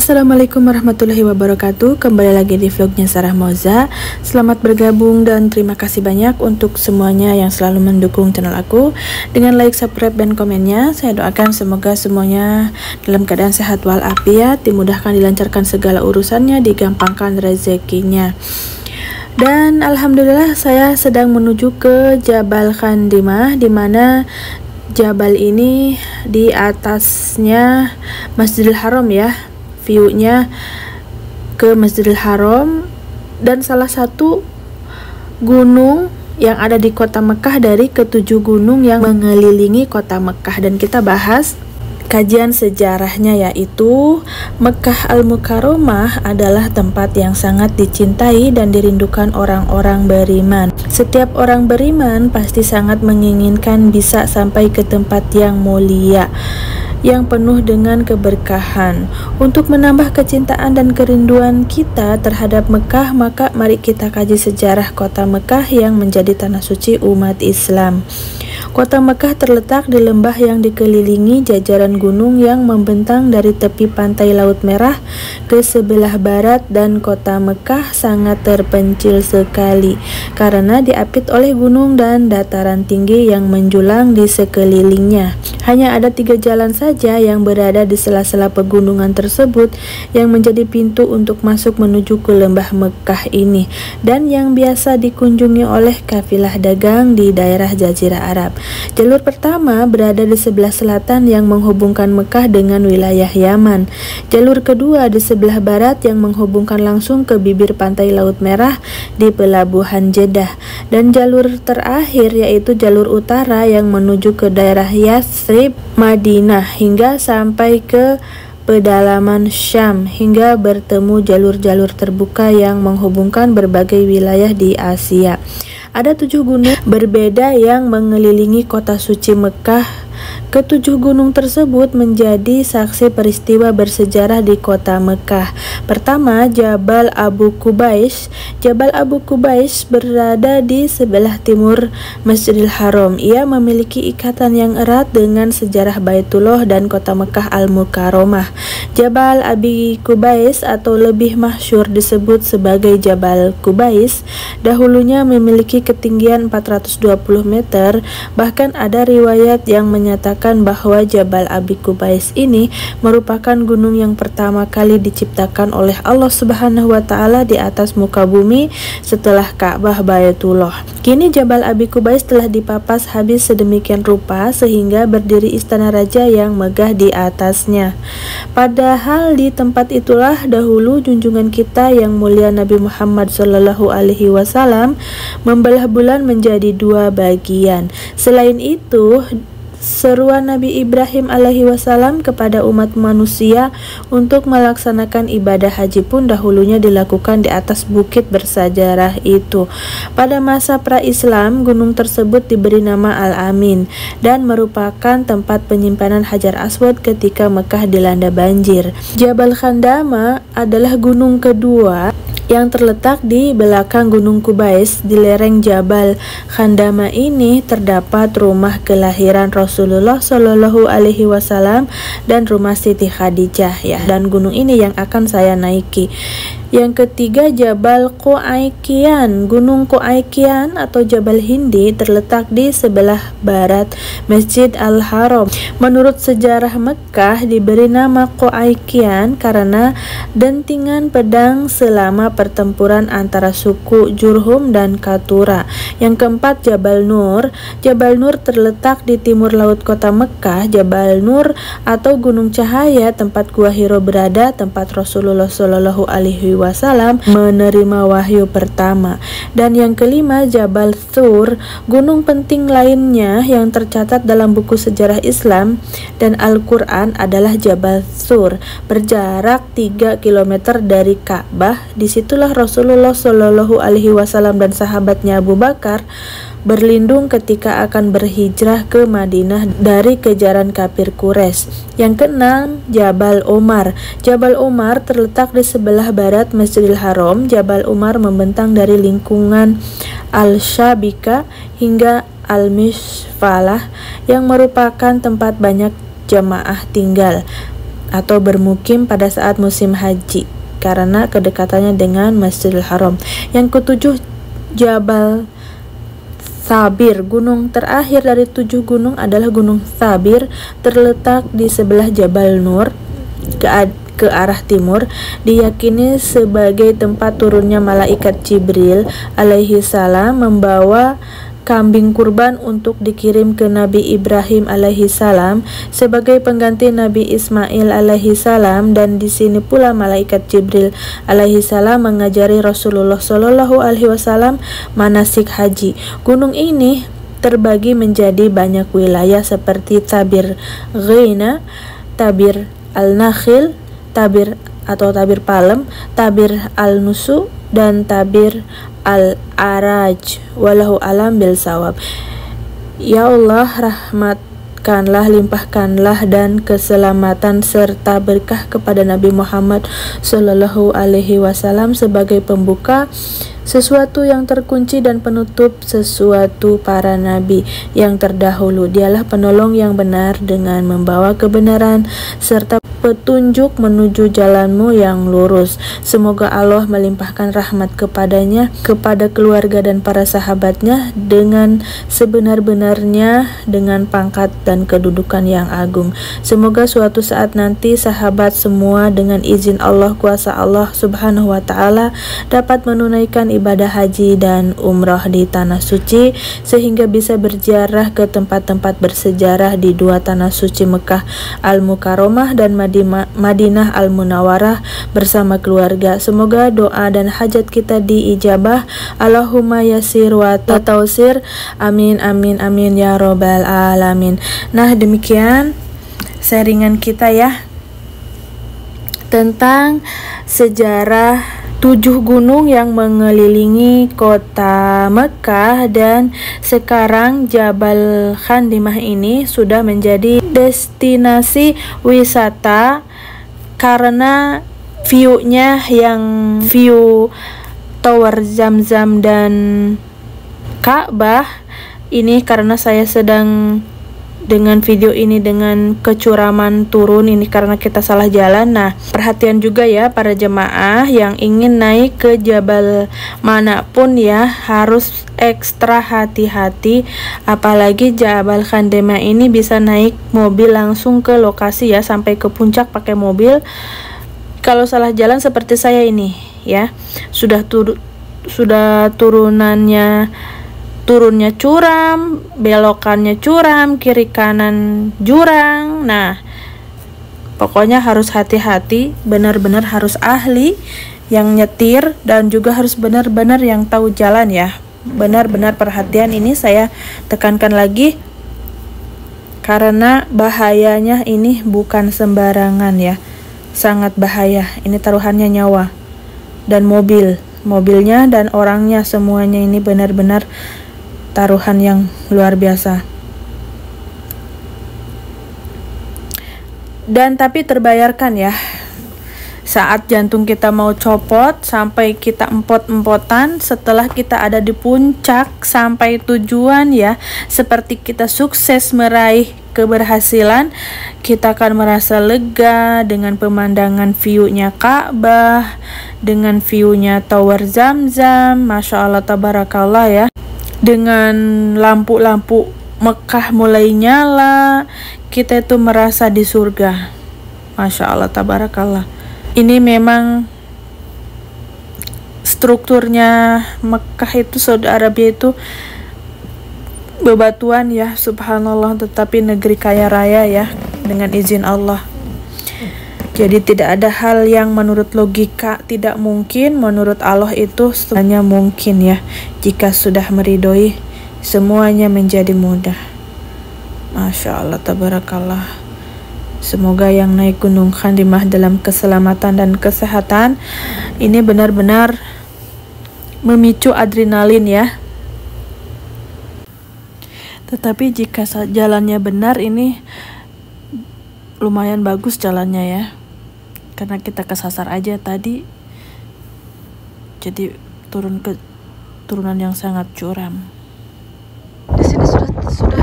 Assalamualaikum warahmatullahi wabarakatuh. Kembali lagi di vlognya Sarah Moza. Selamat bergabung dan terima kasih banyak untuk semuanya yang selalu mendukung channel aku dengan like, subscribe, dan komennya. Saya doakan semoga semuanya dalam keadaan sehat walafiat, dimudahkan, dilancarkan segala urusannya, digampangkan rezekinya. Dan alhamdulillah saya sedang menuju ke Jabal Khandimah, di mana Jabal ini di atasnya Masjidil Haram ya. View-nya ke Masjidil Haram dan salah satu gunung yang ada di kota Mekah dari ketujuh gunung yang mengelilingi kota Mekah. Dan kita bahas kajian sejarahnya, yaitu Mekah Al-Mukarramah adalah tempat yang sangat dicintai dan dirindukan orang-orang beriman. Setiap orang beriman pasti sangat menginginkan bisa sampai ke tempat yang mulia, yang penuh dengan keberkahan. Untuk menambah kecintaan dan kerinduan kita terhadap Mekah, maka mari kita kaji sejarah kota Mekah yang menjadi tanah suci umat Islam. Kota Mekah terletak di lembah yang dikelilingi jajaran gunung yang membentang dari tepi pantai Laut Merah ke sebelah barat, dan kota Mekah sangat terpencil sekali karena diapit oleh gunung dan dataran tinggi yang menjulang di sekelilingnya. Hanya ada 3 jalan saja yang berada di sela-sela pegunungan tersebut yang menjadi pintu untuk masuk menuju ke lembah Mekah ini, dan yang biasa dikunjungi oleh kafilah dagang di daerah Jazirah Arab. Jalur pertama berada di sebelah selatan yang menghubungkan Mekah dengan wilayah Yaman. Jalur kedua di sebelah barat yang menghubungkan langsung ke bibir pantai Laut Merah di pelabuhan Jeddah. Dan jalur terakhir yaitu jalur utara yang menuju ke daerah Yathrib, Madinah, hingga sampai ke pedalaman Syam, hingga bertemu jalur-jalur terbuka yang menghubungkan berbagai wilayah di Asia. Ada 7 gunung berbeda yang mengelilingi kota suci Mekah. Ketujuh gunung tersebut menjadi saksi peristiwa bersejarah di kota Mekah. Pertama, Jabal Abu Qubais. Jabal Abu Qubais berada di sebelah timur Masjidil Haram. Ia memiliki ikatan yang erat dengan sejarah Baitullah dan kota Mekah Al-Mukarramah. Jabal Abi Qubais atau lebih masyhur disebut sebagai Jabal Qubais dahulunya memiliki ketinggian 420 meter. Bahkan ada riwayat yang menyatakan bahwa Jabal Abi Qubais ini merupakan gunung yang pertama kali diciptakan oleh Allah Subhanahu wa taala di atas muka bumi setelah Ka'bah Baitullah. Kini Jabal Abi Qubais telah dipapas habis sedemikian rupa sehingga berdiri istana raja yang megah di atasnya. Padahal di tempat itulah dahulu junjungan kita yang mulia Nabi Muhammad SAW membelah bulan menjadi 2 bagian. Selain itu, seruan Nabi Ibrahim alaihi wasallam kepada umat manusia untuk melaksanakan ibadah haji pun dahulunya dilakukan di atas bukit bersejarah itu. Pada masa pra-Islam, gunung tersebut diberi nama Al-Amin dan merupakan tempat penyimpanan Hajar Aswad ketika Mekah dilanda banjir. Jabal Khandamah adalah gunung kedua yang terletak di belakang Gunung Qubais. Di lereng Jabal Khandamah ini terdapat rumah kelahiran Rasulullah Shallallahu Alaihi Wasallam dan rumah Siti Khadijah ya. Dan gunung ini yang akan saya naiki. Yang ketiga, Jabal Qu'ayqian. Gunung Qu'ayqian atau Jabal Hindi terletak di sebelah barat Masjid Al-Haram. Menurut sejarah Mekah diberi nama Qu'ayqian karena dentingan pedang selama pertempuran antara suku Jurhum dan Katura. Yang keempat, Jabal Nur. Jabal Nur terletak di timur laut kota Mekah. Jabal Nur atau Gunung Cahaya, tempat Gua Hiro berada, tempat Rasulullah Shallallahu Alaihi Wasallam menerima wahyu pertama. Dan yang kelima, Jabal Thur. Gunung penting lainnya yang tercatat dalam buku sejarah Islam dan Al-Quran adalah Jabal Thur, berjarak 3 km dari Ka'bah. Disitulah Rasulullah Shallallahu Alaihi Wasallam dan sahabatnya Abu Bakar berlindung ketika akan berhijrah ke Madinah dari kejaran kafir Quraisy. Yang keenam, Jabal Umar. Jabal Umar terletak di sebelah barat Masjidil Haram. Jabal Umar membentang dari lingkungan Al-Shabika hingga Al-Misfalah yang merupakan tempat banyak jamaah tinggal. atau bermukim pada saat musim haji karena kedekatannya dengan Masjidil Haram. Yang ketujuh, Jabal Thabir. Gunung terakhir dari 7 gunung adalah Gunung Thabir, terletak di sebelah Jabal Nur ke arah timur. Diyakini sebagai tempat turunnya malaikat Jibril alaihi salam membawa kambing kurban untuk dikirim ke Nabi Ibrahim alaihi salam sebagai pengganti Nabi Ismail alaihi salam, dan di sini pula malaikat Jibril alaihi salam mengajari Rasulullah Shallallahu alaihi wasallam manasik haji. Gunung ini terbagi menjadi banyak wilayah seperti Tabir Ghina, Tabir Al-Nakhil, Tabir atau Tabir Palem, Tabir Al-Nusu, dan Tabir Al-Araj. Wallahu alam bil sawab. Ya Allah, rahmatkanlah, limpahkanlah dan keselamatan serta berkah kepada Nabi Muhammad Sallallahu alaihi wasallam sebagai pembuka sesuatu yang terkunci dan penutup sesuatu para nabi yang terdahulu. Dialah penolong yang benar dengan membawa kebenaran serta petunjuk menuju jalanmu yang lurus. Semoga Allah melimpahkan rahmat kepadanya, kepada keluarga dan para sahabatnya dengan sebenar-benarnya dengan pangkat dan kedudukan yang agung. Semoga suatu saat nanti sahabat semua dengan izin Allah, kuasa Allah Subhanahu wa ta'ala dapat menunaikan ibadah haji dan umrah di tanah suci sehingga bisa berziarah ke tempat-tempat bersejarah di dua tanah suci Mekah Al-Mukarramah dan Madinah Al-Munawwarah bersama keluarga. Semoga doa dan hajat kita diijabah. Allahumma yasir wa tausir. Amin amin amin ya robbal alamin. Nah, demikian sharingan kita ya tentang sejarah 7 gunung yang mengelilingi kota Mekah, dan sekarang Jabal Khandimah ini sudah menjadi destinasi wisata karena view-nya yang view Tower Zamzam dan Ka'bah ini, karena saya sedang dengan video ini dengan kecuraman turun ini karena kita salah jalan. Nah, perhatian juga ya para jemaah yang ingin naik ke Jabal manapun ya, harus ekstra hati-hati, apalagi Jabal Khandimah ini bisa naik mobil langsung ke lokasi ya, sampai ke puncak pakai mobil. Kalau salah jalan seperti saya ini ya, sudah turunnya curam, belokannya curam, kiri kanan jurang. Nah, pokoknya harus hati-hati, benar-benar harus ahli yang nyetir dan juga harus benar-benar yang tahu jalan ya. Benar-benar perhatian, ini saya tekankan lagi karena bahayanya ini bukan sembarangan ya. Sangat bahaya. Ini taruhannya nyawa dan mobilnya dan orangnya, semuanya ini benar-benar taruhan yang luar biasa. Dan tapi terbayarkan ya, saat jantung kita mau copot sampai kita empot-empotan setelah kita ada di puncak sampai tujuan ya, seperti kita sukses meraih keberhasilan, kita akan merasa lega dengan pemandangan view-nya Ka'bah, dengan view-nya Tower Zamzam, Masya Allah tabarakallah ya, dengan lampu-lampu Mekah mulai nyala, kita itu merasa di surga. Masya Allah tabarakallah. Ini memang strukturnya Mekah itu, Saudi Arabia itu bebatuan ya, subhanallah, tetapi negeri kaya raya ya, dengan izin Allah. Jadi tidak ada hal yang menurut logika tidak mungkin, menurut Allah itu semuanya mungkin ya. Jika sudah meridhoi, semuanya menjadi mudah. Masya Allah tabarakallah. Semoga yang naik Gunung Khandimah dalam keselamatan dan kesehatan. Ini benar-benar memicu adrenalin ya. Tetapi jika jalannya benar, ini lumayan bagus jalannya ya, karena kita kesasar aja tadi, jadi turun ke turunan yang sangat curam. Di sini sudah ternyata,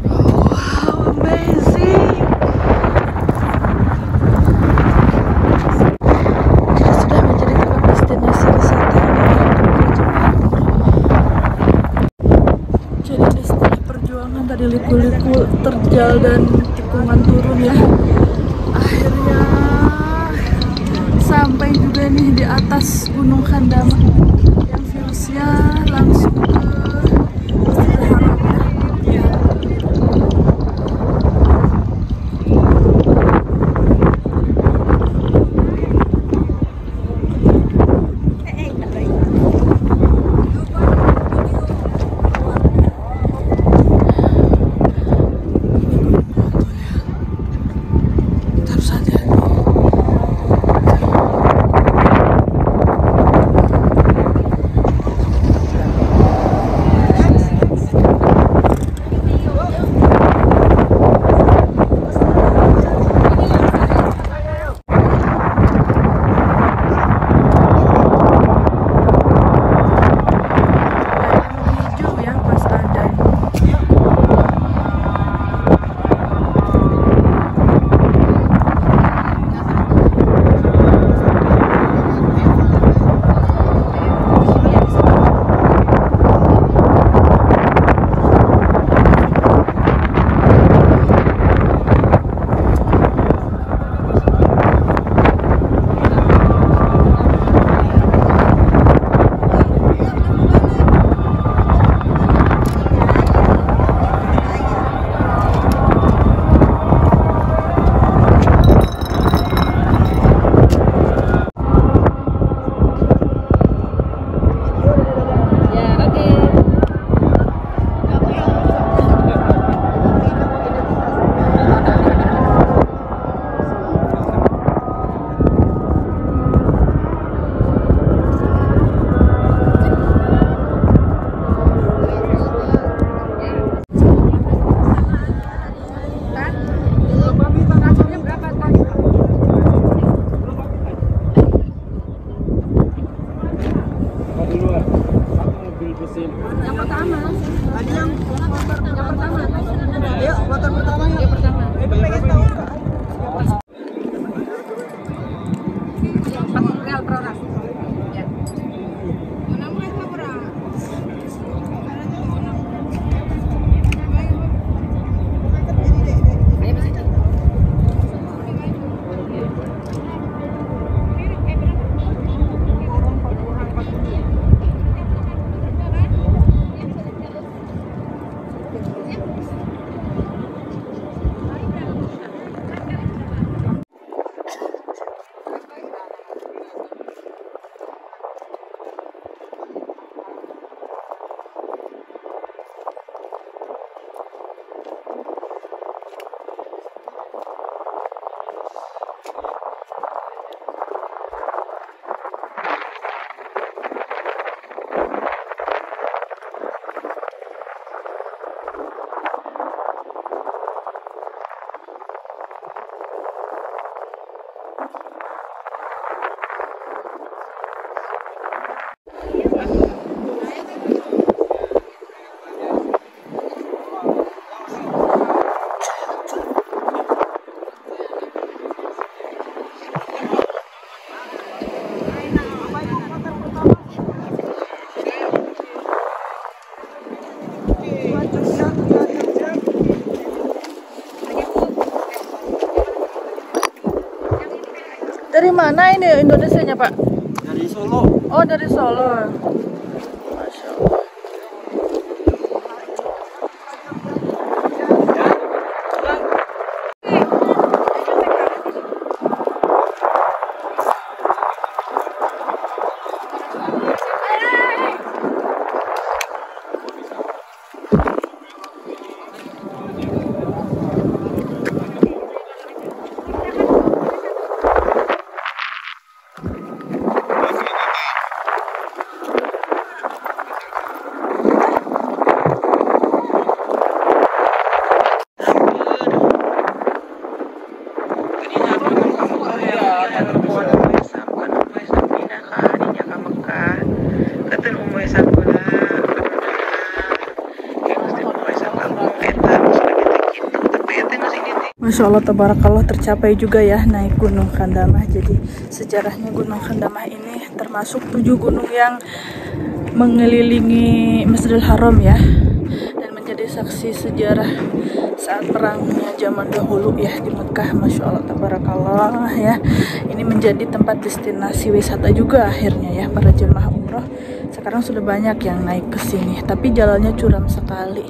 wow, amazing. dari liku-liku terjal dan tikungan turun ya. Akhirnya sampai juga nih di atas Gunung Khandama yang virusnya langsung ke Masjidil Haram ya. Yang pertama. Tadi yang pertama. Ayo, motor pertama ya. Yang pertama. Pengen tahu enggak? Real per orang. Ya. Dari mana ini Indonesianya, Pak? Dari Solo. Oh, dari Solo. Masya Allah. Masya Allah, tabarakallah, tercapai juga ya naik Gunung Khandama. Jadi sejarahnya Gunung Khandama ini termasuk 7 gunung yang mengelilingi Masjidil Haram ya, dan menjadi saksi sejarah saat perangnya zaman dahulu ya di Mekah. Masya Allah, tabarakallah ya. Ini menjadi tempat destinasi wisata juga akhirnya ya para jemaah umroh. Sekarang sudah banyak yang naik ke sini, tapi jalannya curam sekali.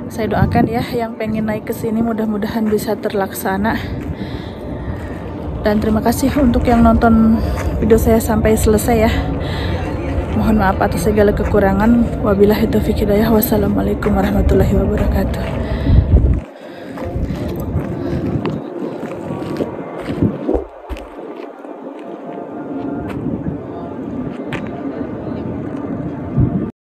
Saya doakan ya yang pengen naik ke sini mudah-mudahan bisa terlaksana. Dan terima kasih untuk yang nonton video saya sampai selesai ya. Mohon maaf atas segala kekurangan. Wabillahi taufiq hidayah. Wassalamualaikum warahmatullahi wabarakatuh.